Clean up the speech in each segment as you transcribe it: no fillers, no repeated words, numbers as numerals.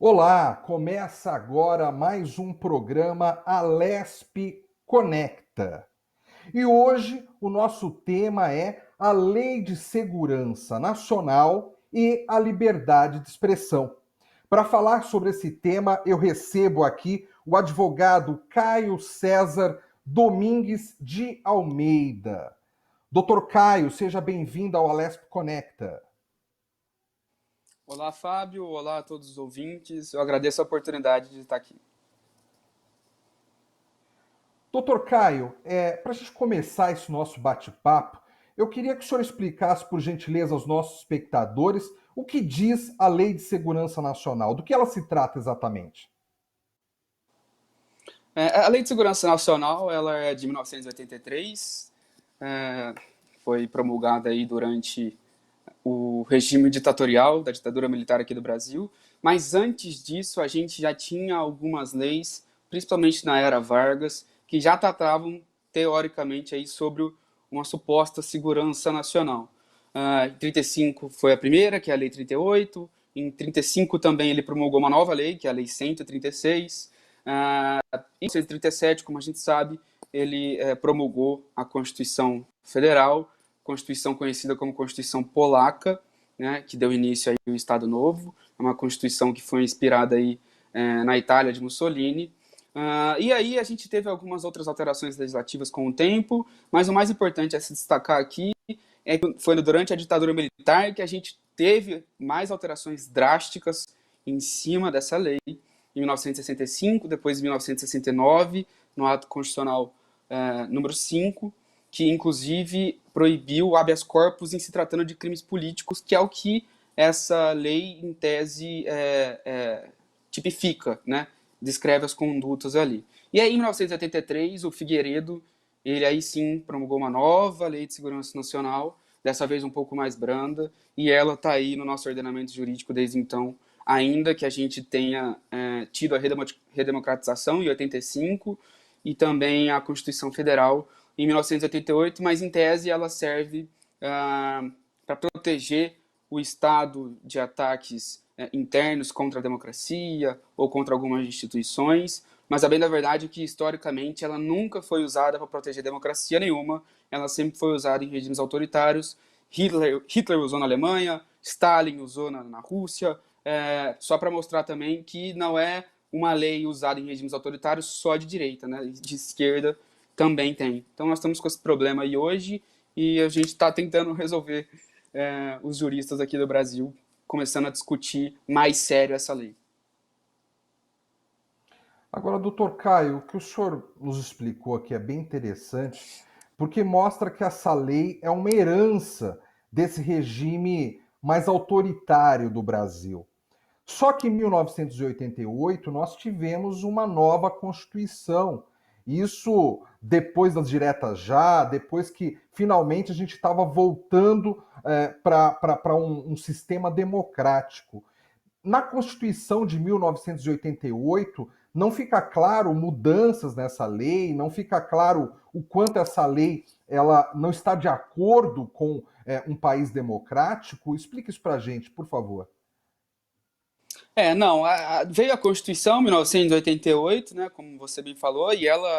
Olá, começa agora mais um programa Alesp Conecta. E hoje o nosso tema é a Lei de Segurança Nacional e a Liberdade de Expressão. Para falar sobre esse tema, eu recebo aqui o advogado Caio César Domingues de Almeida. Doutor Caio, seja bem-vindo ao Alesp Conecta. Olá, Fábio. Olá a todos os ouvintes. Eu agradeço a oportunidade de estar aqui. Doutor Caio, para a gente começar esse nosso bate-papo, eu queria que o senhor explicasse, por gentileza, aos nossos espectadores o que diz a Lei de Segurança Nacional, do que ela se trata exatamente. A Lei de Segurança Nacional, ela é de 1983, foi promulgada aí durante o regime ditatorial da ditadura militar aqui do Brasil, mas antes disso a gente já tinha algumas leis, principalmente na era Vargas, que já tratavam teoricamente aí sobre uma suposta segurança nacional. Em 35 foi a primeira, que é a Lei 38. Em 35 também ele promulgou uma nova lei, que é a Lei 136. Em 1937, como a gente sabe, ele promulgou a Constituição Federal, Constituição conhecida como Constituição Polaca, né, que deu início aí ao Estado Novo. É uma Constituição que foi inspirada aí na Itália de Mussolini. E aí a gente teve algumas outras alterações legislativas com o tempo, mas o mais importante a se destacar aqui é que foi durante a ditadura militar que a gente teve mais alterações drásticas em cima dessa lei. Em 1965, depois em 1969, no ato constitucional número 5, que inclusive proibiu o habeas corpus em se tratando de crimes políticos, que é o que essa lei, em tese, tipifica, né? Descreve as condutas ali. E aí, em 1983, o Figueiredo, ele aí sim promulgou uma nova lei de segurança nacional, dessa vez um pouco mais branda, e ela está aí no nosso ordenamento jurídico desde então, ainda que a gente tenha tido a redemocratização em 85 e também a Constituição Federal em 1988, mas em tese ela serve para proteger o Estado de ataques internos contra a democracia ou contra algumas instituições, mas a bem da verdade é que historicamente ela nunca foi usada para proteger democracia nenhuma, ela sempre foi usada em regimes autoritários. Hitler usou na Alemanha, Stalin usou na Rússia, só para mostrar também que não é uma lei usada em regimes autoritários só de direita, né? De esquerda também tem. Então nós estamos com esse problema aí hoje e a gente está tentando resolver os juristas aqui do Brasil, começando a discutir mais sério essa lei. Agora, doutor Caio, o que o senhor nos explicou aqui é bem interessante, porque mostra que essa lei é uma herança desse regime mais autoritário do Brasil. Só que em 1988 nós tivemos uma nova Constituição. Isso depois das diretas já, depois que finalmente a gente estava voltando para um sistema democrático. Na Constituição de 1988 não fica claro mudanças nessa lei, não fica claro o quanto essa lei ela não está de acordo com um país democrático. Explique isso para a gente, por favor. Não, veio a Constituição em 1988, né, como você bem falou, e ela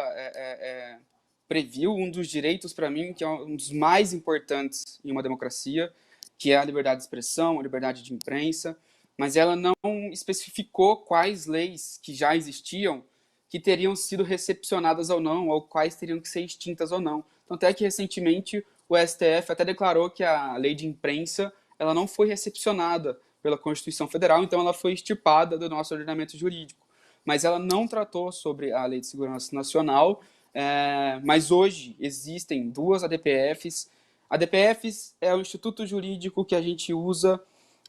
previu um dos direitos, para mim, que é um dos mais importantes em uma democracia, que é a liberdade de expressão, a liberdade de imprensa, mas ela não especificou quais leis que já existiam que teriam sido recepcionadas ou não, ou quais teriam que ser extintas ou não. Então, até que recentemente o STF até declarou que a lei de imprensa ela não foi recepcionada pela Constituição Federal, então ela foi extirpada do nosso ordenamento jurídico. Mas ela não tratou sobre a Lei de Segurança Nacional, mas hoje existem duas ADPFs. ADPFs é o instituto jurídico que a gente usa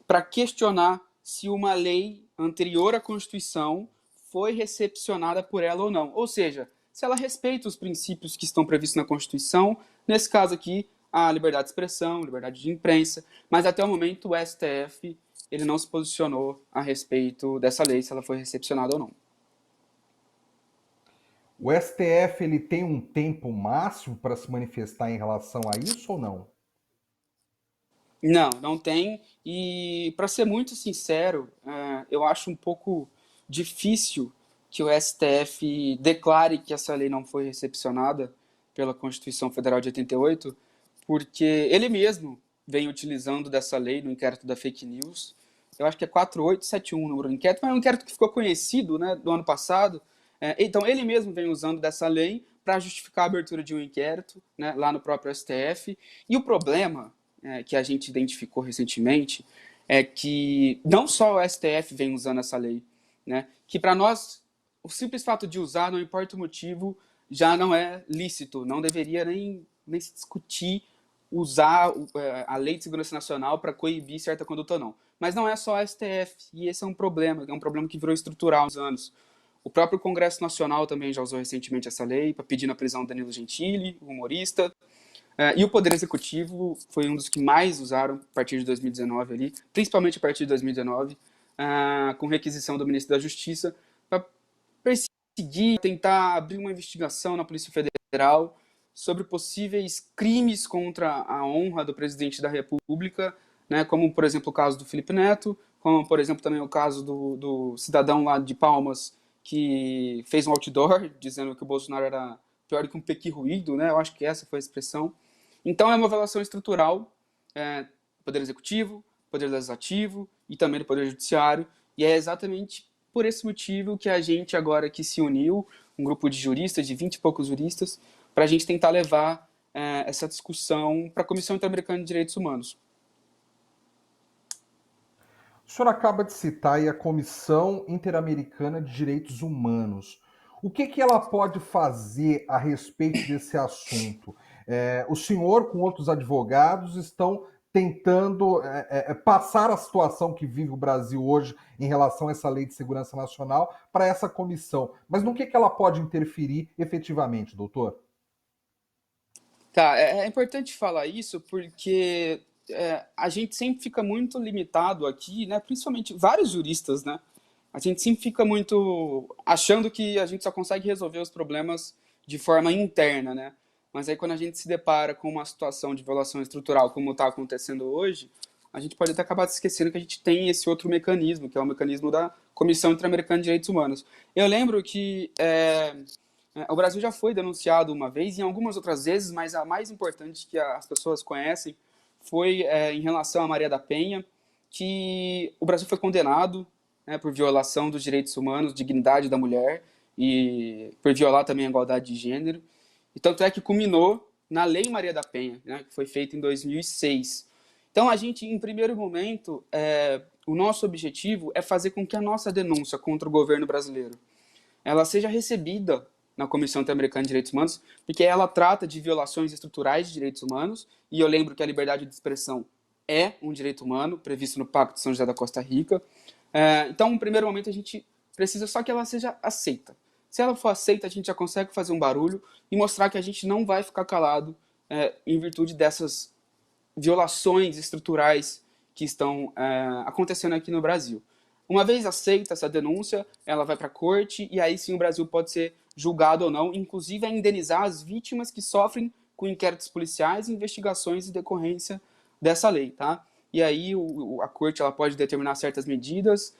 para questionar se uma lei anterior à Constituição foi recepcionada por ela ou não. Ou seja, se ela respeita os princípios que estão previstos na Constituição, nesse caso aqui, a liberdade de expressão, liberdade de imprensa, mas até o momento o STF ele não se posicionou a respeito dessa lei, se ela foi recepcionada ou não. O STF ele tem um tempo máximo para se manifestar em relação a isso ou não? Não, não tem. E, para ser muito sincero, eu acho um pouco difícil que o STF declare que essa lei não foi recepcionada pela Constituição Federal de 88, porque ele mesmo vem utilizando dessa lei no inquérito da fake news. Eu acho que é 4871 o número do inquérito, mas é um inquérito que ficou conhecido, né, do ano passado. Então, ele mesmo vem usando dessa lei para justificar a abertura de um inquérito, né, lá no próprio STF. E o problema que a gente identificou recentemente é que não só o STF vem usando essa lei, né, que para nós o simples fato de usar, não importa o motivo, já não é lícito, não deveria nem se discutir usar a Lei de Segurança Nacional para coibir certa conduta ou não. Mas não é só a STF, e esse é um problema que virou estrutural há uns anos. O próprio Congresso Nacional também já usou recentemente essa lei para pedir a prisão do Danilo Gentili, o humorista. E o Poder Executivo foi um dos que mais usaram a partir de 2019 ali, principalmente a partir de 2019, com requisição do Ministro da Justiça para perseguir, tentar abrir uma investigação na Polícia Federal sobre possíveis crimes contra a honra do presidente da República, né, como, por exemplo, o caso do Felipe Neto, como, por exemplo, também o caso do cidadão lá de Palmas que fez um outdoor dizendo que o Bolsonaro era pior que um pequi ruído, né? Eu acho que essa foi a expressão. Então, é uma violação estrutural, Poder Executivo, Poder Legislativo e também do Poder Judiciário, e é exatamente por esse motivo que a gente agora que se uniu, um grupo de juristas, de 20 e poucos juristas, para a gente tentar levar essa discussão para a Comissão Interamericana de Direitos Humanos. O senhor acaba de citar aí a Comissão Interamericana de Direitos Humanos. O que ela pode fazer a respeito desse assunto? O senhor, com outros advogados, estão tentando passar a situação que vive o Brasil hoje em relação a essa Lei de Segurança Nacional para essa comissão. Mas no que ela pode interferir efetivamente, doutor? Tá, é importante falar isso porque a gente sempre fica muito limitado aqui, né? Principalmente vários juristas, né? A gente sempre fica muito achando que a gente só consegue resolver os problemas de forma interna, né? Mas aí quando a gente se depara com uma situação de violação estrutural como está acontecendo hoje, a gente pode até acabar se esquecendo que a gente tem esse outro mecanismo, que é o mecanismo da Comissão Interamericana de Direitos Humanos. Eu lembro que o Brasil já foi denunciado uma vez e em algumas outras vezes, mas a mais importante que as pessoas conhecem foi em relação a Maria da Penha, que o Brasil foi condenado, né, por violação dos direitos humanos, dignidade da mulher e por violar também a igualdade de gênero. E tanto é que culminou na Lei Maria da Penha, né, que foi feita em 2006. Então, a gente, em primeiro momento, o nosso objetivo é fazer com que a nossa denúncia contra o governo brasileiro ela seja recebida na Comissão Interamericana de Direitos Humanos, porque ela trata de violações estruturais de direitos humanos, e eu lembro que a liberdade de expressão é um direito humano, previsto no Pacto de São José da Costa Rica. Então, no primeiro momento, a gente precisa só que ela seja aceita. Se ela for aceita, a gente já consegue fazer um barulho e mostrar que a gente não vai ficar calado em virtude dessas violações estruturais que estão acontecendo aqui no Brasil. Uma vez aceita essa denúncia, ela vai para a corte e aí sim o Brasil pode ser julgado ou não, inclusive a indenizar as vítimas que sofrem com inquéritos policiais, investigações e decorrência dessa lei, tá? E aí a corte ela pode determinar certas medidas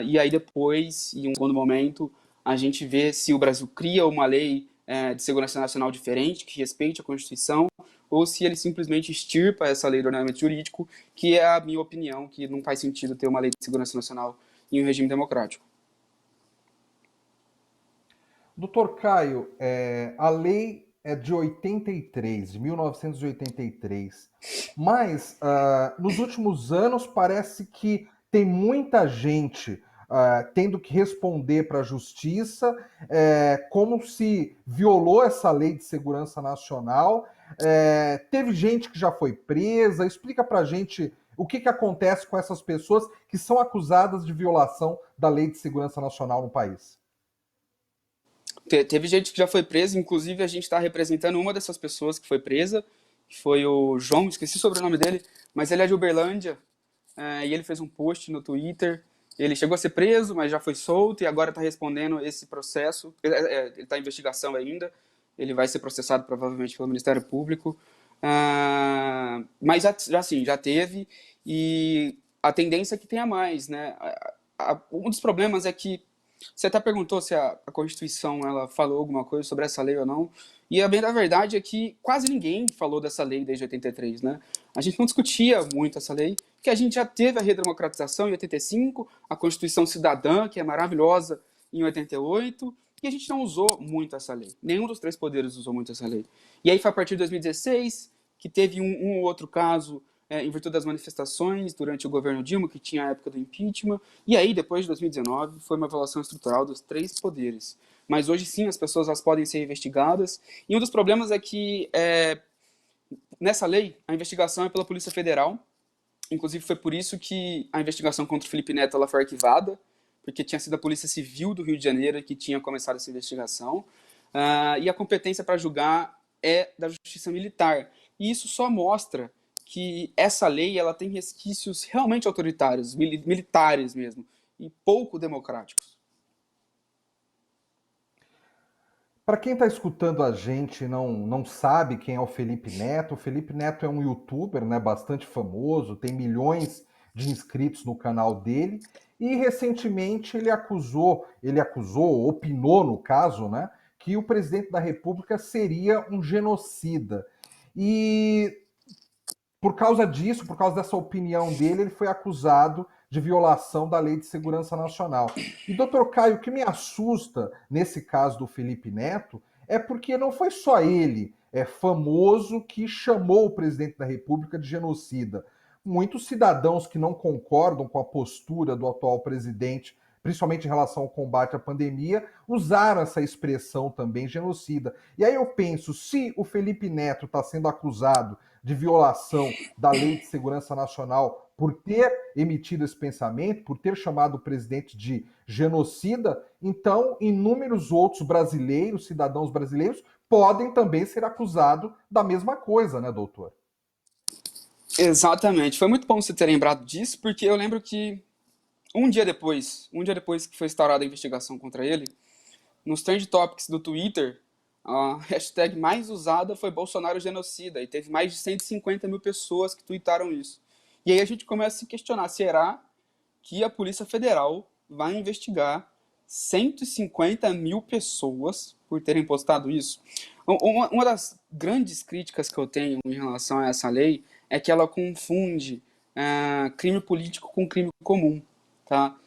e aí depois, em um segundo momento, a gente vê se o Brasil cria uma lei de segurança nacional diferente, que respeite a Constituição, ou se ele simplesmente extirpa essa lei do ordenamento jurídico, que é a minha opinião, que não faz sentido ter uma lei de segurança nacional em um regime democrático. Doutor Caio, a lei é de 83, de 1983, mas nos últimos anos parece que tem muita gente tendo que responder para a justiça como se violou essa lei de segurança nacional. Teve gente que já foi presa. Explica para a gente o que acontece com essas pessoas que são acusadas de violação da lei de segurança nacional no país. Teve gente que já foi presa, inclusive a gente está representando uma dessas pessoas que foi presa, que foi o João, esqueci o sobrenome dele, mas ele é de Uberlândia, e ele fez um post no Twitter. Ele chegou a ser preso, mas já foi solto e agora está respondendo esse processo. Ele está em investigação ainda. Ele vai ser processado provavelmente pelo Ministério Público. Mas já teve, e a tendência é que tenha mais, né? Um dos problemas é que você até perguntou se a Constituição ela falou alguma coisa sobre essa lei ou não, e a bem da verdade é que quase ninguém falou dessa lei desde 83, né? A gente não discutia muito essa lei, porque a gente já teve a redemocratização em 85, a Constituição Cidadã, que é maravilhosa, em 88, e a gente não usou muito essa lei. Nenhum dos três poderes usou muito essa lei. E aí foi a partir de 2016 que teve um ou outro caso em virtude das manifestações durante o governo Dilma, que tinha a época do impeachment, e aí, depois de 2019, foi uma evaluação estrutural dos três poderes. Mas hoje sim, as pessoas elas podem ser investigadas, e um dos problemas é que, nessa lei, a investigação é pela Polícia Federal, inclusive foi por isso que a investigação contra o Felipe Neto ela foi arquivada, porque tinha sido a Polícia Civil do Rio de Janeiro que tinha começado essa investigação, e a competência para julgar é da Justiça Militar. E isso só mostra que essa lei ela tem resquícios realmente autoritários, militares mesmo, e pouco democráticos. Para quem está escutando a gente e não sabe quem é o Felipe Neto é um youtuber, né, bastante famoso, tem milhões de inscritos no canal dele, e recentemente ele acusou, opinou no caso, né, que o presidente da República seria um genocida. E por causa disso, por causa dessa opinião dele, ele foi acusado de violação da Lei de Segurança Nacional. E, doutor Caio, o que me assusta nesse caso do Felipe Neto é porque não foi só ele, famoso, que chamou o presidente da República de genocida. Muitos cidadãos que não concordam com a postura do atual presidente, principalmente em relação ao combate à pandemia, usaram essa expressão também, genocida. E aí eu penso, se o Felipe Neto está sendo acusado de violação da Lei de Segurança Nacional por ter emitido esse pensamento, por ter chamado o presidente de genocida, então inúmeros outros brasileiros, cidadãos brasileiros, podem também ser acusados da mesma coisa, né, doutor? Exatamente. Foi muito bom você ter lembrado disso, porque eu lembro que um dia depois que foi instaurada a investigação contra ele, nos trend topics do Twitter, a hashtag mais usada foi Bolsonaro genocida, e teve mais de 150 mil pessoas que tweetaram isso. E aí a gente começa a se questionar, será que a Polícia Federal vai investigar 150 mil pessoas por terem postado isso? Uma das grandes críticas que eu tenho em relação a essa lei é que ela confunde crime político com crime comum, tá?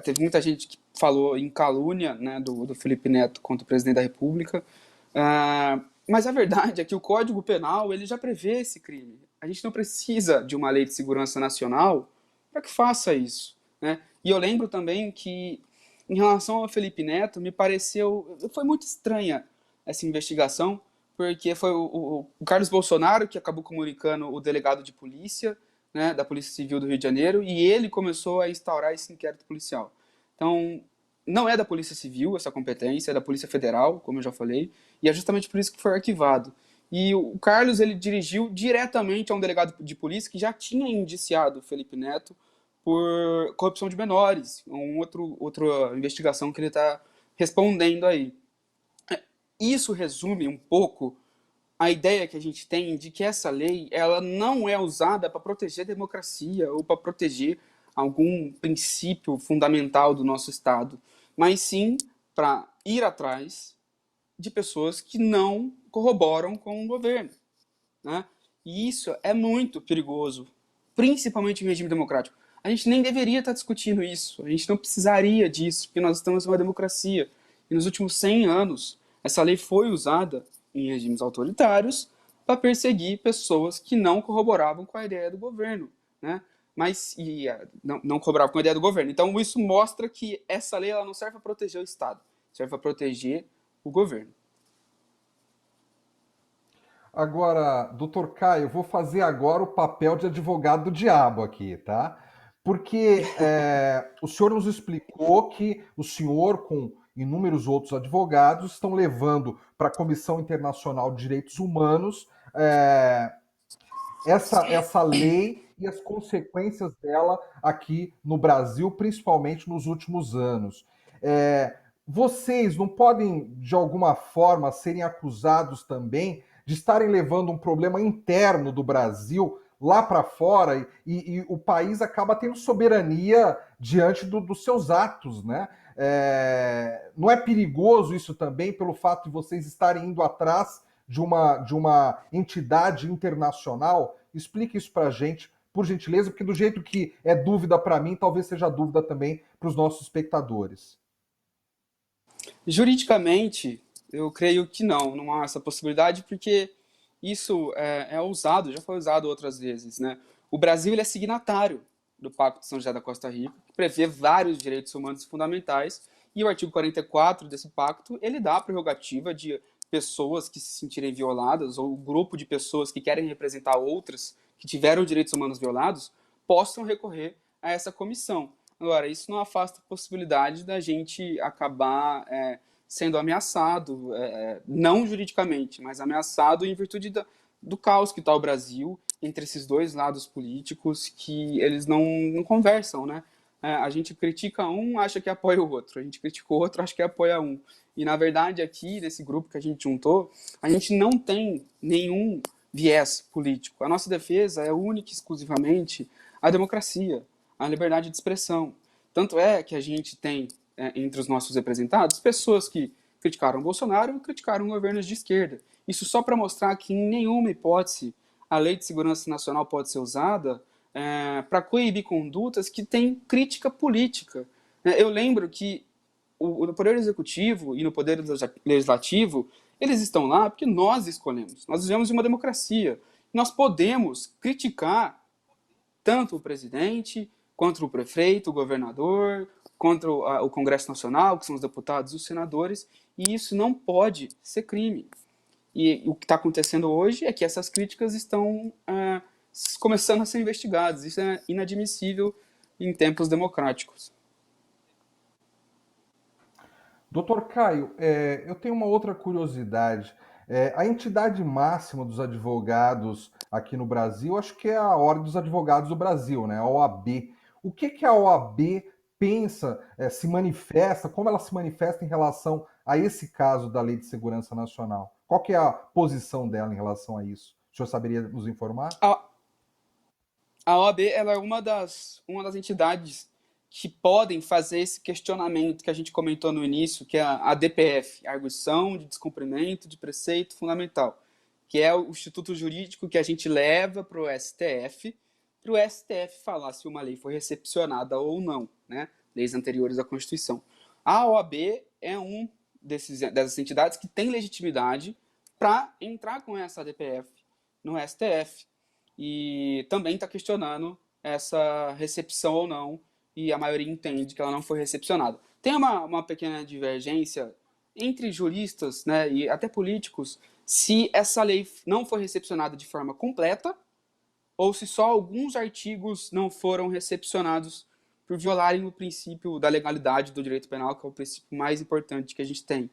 Teve muita gente que falou em calúnia, né, do Felipe Neto contra o presidente da República, mas a verdade é que o Código Penal ele já prevê esse crime. A gente não precisa de uma lei de segurança nacional para que faça isso, né? E eu lembro também que, em relação ao Felipe Neto, me pareceu, foi muito estranha essa investigação, porque foi o Carlos Bolsonaro que acabou comunicando o delegado de polícia, né, da Polícia Civil do Rio de Janeiro, e ele começou a instaurar esse inquérito policial. Então, não é da Polícia Civil essa competência, é da Polícia Federal, como eu já falei, e é justamente por isso que foi arquivado. E o Carlos ele dirigiu diretamente a um delegado de polícia que já tinha indiciado o Felipe Neto por corrupção de menores, outra investigação que ele está respondendo aí. Isso resume um pouco a ideia que a gente tem de que essa lei ela não é usada para proteger a democracia ou para proteger algum princípio fundamental do nosso Estado, mas sim para ir atrás de pessoas que não corroboram com o governo, né? E isso é muito perigoso, principalmente em regime democrático. A gente nem deveria estar discutindo isso, a gente não precisaria disso, porque nós estamos em uma democracia. E nos últimos 100 anos, essa lei foi usada em regimes autoritários para perseguir pessoas que não corroboravam com a ideia do governo, né? Não corroboravam com a ideia do governo. Então isso mostra que essa lei ela não serve para proteger o Estado, serve para proteger o governo. Agora, doutor Caio, eu vou fazer agora o papel de advogado do diabo aqui, tá? Porque o senhor nos explicou que o senhor, com inúmeros outros advogados, estão levando para a Comissão Internacional de Direitos Humanos essa lei e as consequências dela aqui no Brasil, principalmente nos últimos anos. Vocês não podem, de alguma forma, serem acusados também de estarem levando um problema interno do Brasil lá para fora e o país acaba tendo soberania diante dos seus atos, né? Não é perigoso isso também pelo fato de vocês estarem indo atrás de uma entidade internacional? Explique isso para a gente, por gentileza, porque do jeito que é dúvida para mim, talvez seja dúvida também para os nossos espectadores. Juridicamente, eu creio que não há essa possibilidade, porque isso é usado, já foi usado outras vezes, né? O Brasil ele é signatário do Pacto de São José da Costa Rica, que prevê vários direitos humanos fundamentais, e o artigo 44 desse pacto, ele dá a prerrogativa de pessoas que se sentirem violadas, ou um grupo de pessoas que querem representar outras que tiveram direitos humanos violados, possam recorrer a essa comissão. Agora, isso não afasta a possibilidade da gente acabar sendo ameaçado, não juridicamente, mas ameaçado em virtude do caos que está o Brasil entre esses dois lados políticos que eles não conversam, né? A gente critica um, acha que apoia o outro. A gente critica o outro, acha que apoia um. E, na verdade, aqui, nesse grupo que a gente juntou, a gente não tem nenhum viés político. A nossa defesa é única e exclusivamente a democracia, a liberdade de expressão. Tanto é que a gente tem, entre os nossos representados, pessoas que criticaram o Bolsonaro e criticaram governos de esquerda. Isso só para mostrar que, em nenhuma hipótese, a Lei de Segurança Nacional pode ser usada para coibir condutas que têm crítica política. Eu lembro que no Poder Executivo e no Poder Legislativo, eles estão lá porque nós escolhemos. Nós vivemos em uma democracia. Nós podemos criticar tanto o presidente, quanto o prefeito, o governador, contra o Congresso Nacional, que são os deputados e os senadores, e isso não pode ser crime. E o que está acontecendo hoje é que essas críticas estão começando a ser investigadas. Isso é inadmissível em tempos democráticos. Doutor Caio, eu tenho uma outra curiosidade. A entidade máxima dos advogados aqui no Brasil, acho que é a Ordem dos Advogados do Brasil, né? A OAB. O que, que a OAB pensa, se manifesta, como ela se manifesta em relação a esse caso da Lei de Segurança Nacional? Qual que é a posição dela em relação a isso? O senhor saberia nos informar? A OAB ela é uma das entidades que podem fazer esse questionamento que a gente comentou no início, que é a DPF, a Arguição de Descumprimento de Preceito Fundamental, que é o instituto jurídico que a gente leva para o STF falar se uma lei foi recepcionada ou não, né? Leis anteriores à Constituição. A OAB é dessas entidades que tem legitimidade para entrar com essa DPF no STF. E também está questionando essa recepção ou não, e a maioria entende que ela não foi recepcionada. Tem uma pequena divergência entre juristas, né, e até políticos, se essa lei não foi recepcionada de forma completa ou se só alguns artigos não foram recepcionados por violarem o princípio da legalidade do direito penal, que é o princípio mais importante que a gente tem.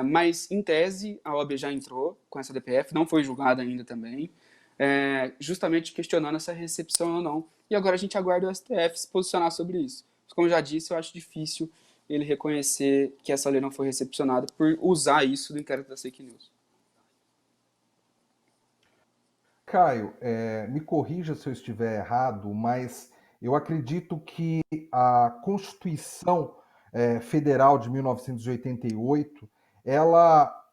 Mas, em tese, a OAB já entrou com essa DPF, não foi julgada ainda também, justamente questionando essa recepção ou não. E agora a gente aguarda o STF se posicionar sobre isso. Mas, como eu já disse, eu acho difícil ele reconhecer que essa lei não foi recepcionada por usar isso do inquérito das fake news. Caio, me corrija se eu estiver errado, mas eu acredito que a Constituição Federal de 1988, ela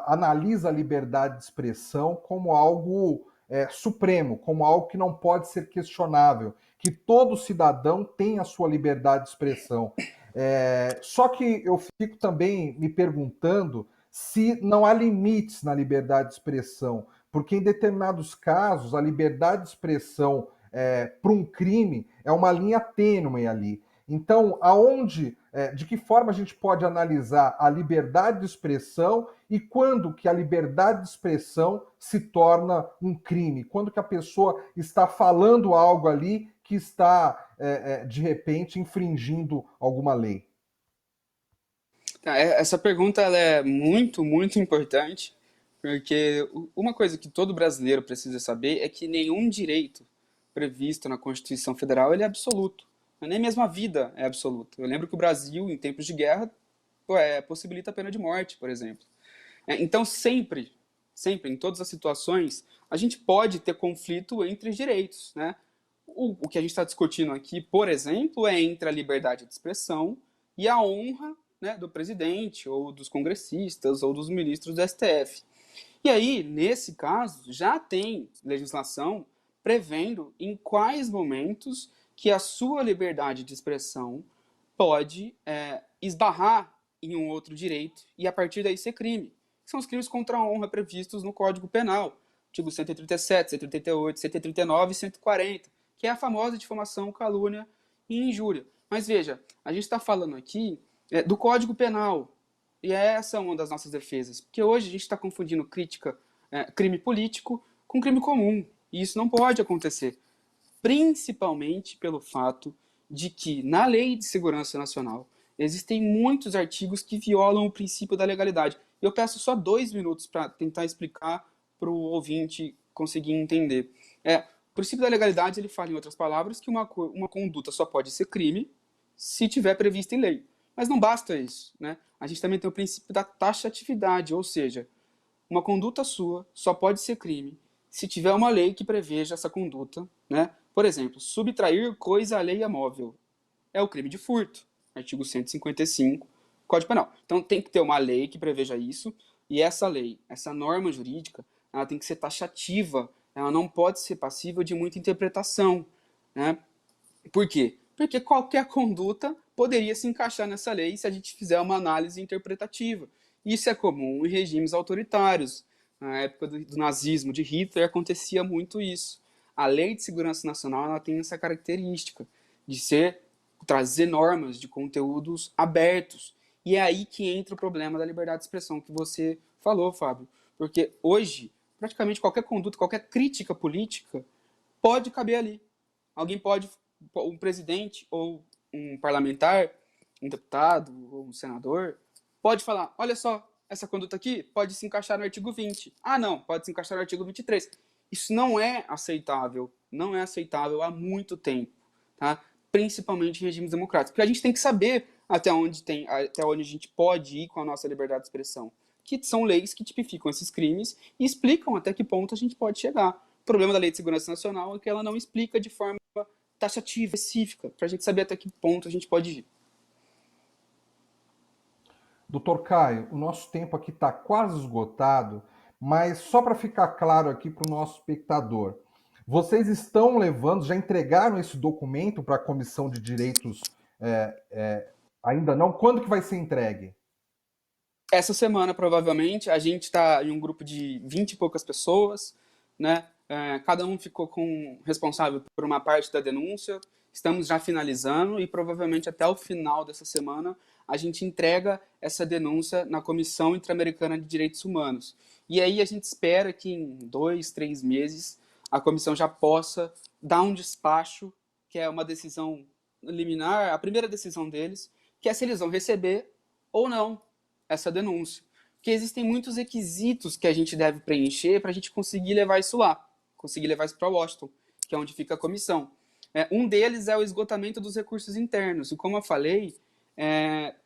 analisa a liberdade de expressão como algo supremo, como algo que não pode ser questionável, que todo cidadão tem a sua liberdade de expressão. Só que eu fico também me perguntando se não há limites na liberdade de expressão, porque em determinados casos a liberdade de expressão para um crime é uma linha tênue ali. Então, de que forma a gente pode analisar a liberdade de expressão e quando que a liberdade de expressão se torna um crime? Quando que a pessoa está falando algo ali que está, de repente, infringindo alguma lei? Essa pergunta ela é muito, muito importante, porque uma coisa que todo brasileiro precisa saber é que nenhum direito previsto na Constituição Federal ele é absoluto. Nem mesmo a vida é absoluta. Eu lembro que o Brasil, em tempos de guerra, possibilita a pena de morte, por exemplo. Então, sempre, sempre, em todas as situações, a gente pode ter conflito entre direitos, né? O que a gente está discutindo aqui, por exemplo, é entre a liberdade de expressão e a honra, né, do presidente, ou dos congressistas, ou dos ministros do STF. E aí, nesse caso, já tem legislação prevendo em quais momentos que a sua liberdade de expressão pode esbarrar em um outro direito e a partir daí ser crime. São os crimes contra a honra previstos no Código Penal, artigo 137, 138, 139 e 140, que é a famosa difamação, calúnia e injúria. Mas veja, a gente está falando aqui do Código Penal, e essa é uma das nossas defesas, porque hoje a gente está confundindo crime político com crime comum, e isso não pode acontecer, principalmente pelo fato de que na Lei de Segurança Nacional existem muitos artigos que violam o princípio da legalidade. Eu peço só 2 minutos para tentar explicar para o ouvinte conseguir entender. O princípio da legalidade, ele fala, em outras palavras, que uma conduta só pode ser crime se tiver previsto em lei. Mas não basta isso, né? A gente também tem o princípio da taxatividade, ou seja, uma conduta sua só pode ser crime se tiver uma lei que preveja essa conduta, né? Por exemplo, subtrair coisa alheia móvel é o crime de furto, artigo 155, Código Penal. Então tem que ter uma lei que preveja isso, e essa lei, essa norma jurídica, ela tem que ser taxativa, ela não pode ser passível de muita interpretação, né? Por quê? Porque qualquer conduta poderia se encaixar nessa lei se a gente fizer uma análise interpretativa. Isso é comum em regimes autoritários. Na época do nazismo de Hitler acontecia muito isso. A Lei de Segurança Nacional ela tem essa característica de trazer normas de conteúdos abertos. E é aí que entra o problema da liberdade de expressão que você falou, Fábio. Porque hoje, praticamente qualquer conduta, qualquer crítica política pode caber ali. Alguém pode, um presidente ou um parlamentar, um deputado ou um senador, pode falar, olha só, essa conduta aqui pode se encaixar no artigo 20. Ah, não, pode se encaixar no artigo 23. Isso não é aceitável, não é aceitável há muito tempo, tá? Principalmente em regimes democráticos. Porque a gente tem que saber até onde a gente pode ir com a nossa liberdade de expressão. Que são leis que tipificam esses crimes e explicam até que ponto a gente pode chegar. O problema da Lei de Segurança Nacional é que ela não explica de forma taxativa, específica, para a gente saber até que ponto a gente pode ir. Doutor Caio, o nosso tempo aqui está quase esgotado, mas só para ficar claro aqui para o nosso espectador, vocês estão levando, já entregaram esse documento para a Comissão de Direitos ainda não? Quando que vai ser entregue? Essa semana, provavelmente, a gente está em um grupo de 20 e poucas pessoas, né? Cada um ficou responsável por uma parte da denúncia. Estamos já finalizando e provavelmente até o final dessa semana a gente entrega essa denúncia na Comissão Interamericana de Direitos Humanos. E aí a gente espera que em 2, 3 meses a comissão já possa dar um despacho, que é uma decisão liminar, a primeira decisão deles, que é se eles vão receber ou não essa denúncia. Porque existem muitos requisitos que a gente deve preencher para a gente conseguir levar isso lá, conseguir levar isso para Washington, que é onde fica a comissão. Um deles é o esgotamento dos recursos internos. E como eu falei,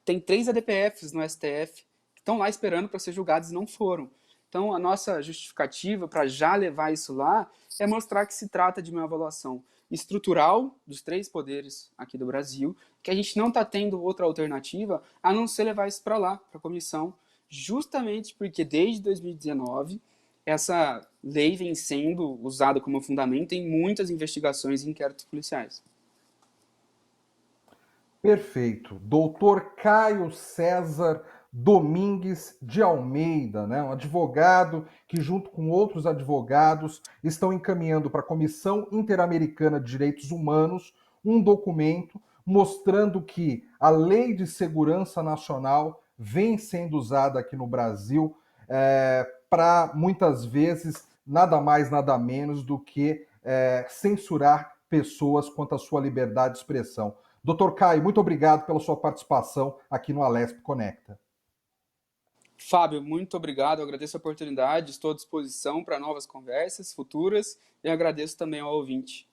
tem 3 ADPFs no STF que estão lá esperando para ser julgados e não foram. Então, a nossa justificativa para já levar isso lá é mostrar que se trata de uma avaliação estrutural dos 3 poderes aqui do Brasil, que a gente não está tendo outra alternativa a não ser levar isso para lá, para a comissão, justamente porque desde 2019 essa lei vem sendo usada como fundamento em muitas investigações e inquéritos policiais. Perfeito. Doutor Caio César Domingues de Almeida, né? Um advogado que, junto com outros advogados, estão encaminhando para a Comissão Interamericana de Direitos Humanos um documento mostrando que a Lei de Segurança Nacional vem sendo usada aqui no Brasil para, muitas vezes, nada mais, nada menos do que censurar pessoas quanto à sua liberdade de expressão. Doutor Caio, muito obrigado pela sua participação aqui no Alesp Conecta. Fábio, muito obrigado, eu agradeço a oportunidade, estou à disposição para novas conversas futuras e agradeço também ao ouvinte.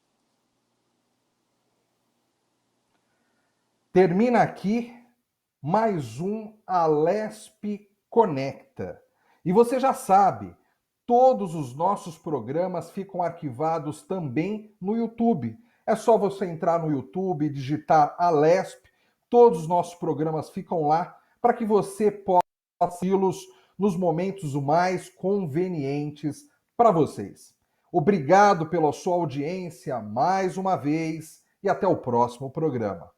Termina aqui mais um Alesp Conecta. E você já sabe, todos os nossos programas ficam arquivados também no YouTube. É só você entrar no YouTube e digitar Alesp, todos os nossos programas ficam lá para que você possa assistir-los nos momentos mais convenientes para vocês. Obrigado pela sua audiência mais uma vez e até o próximo programa.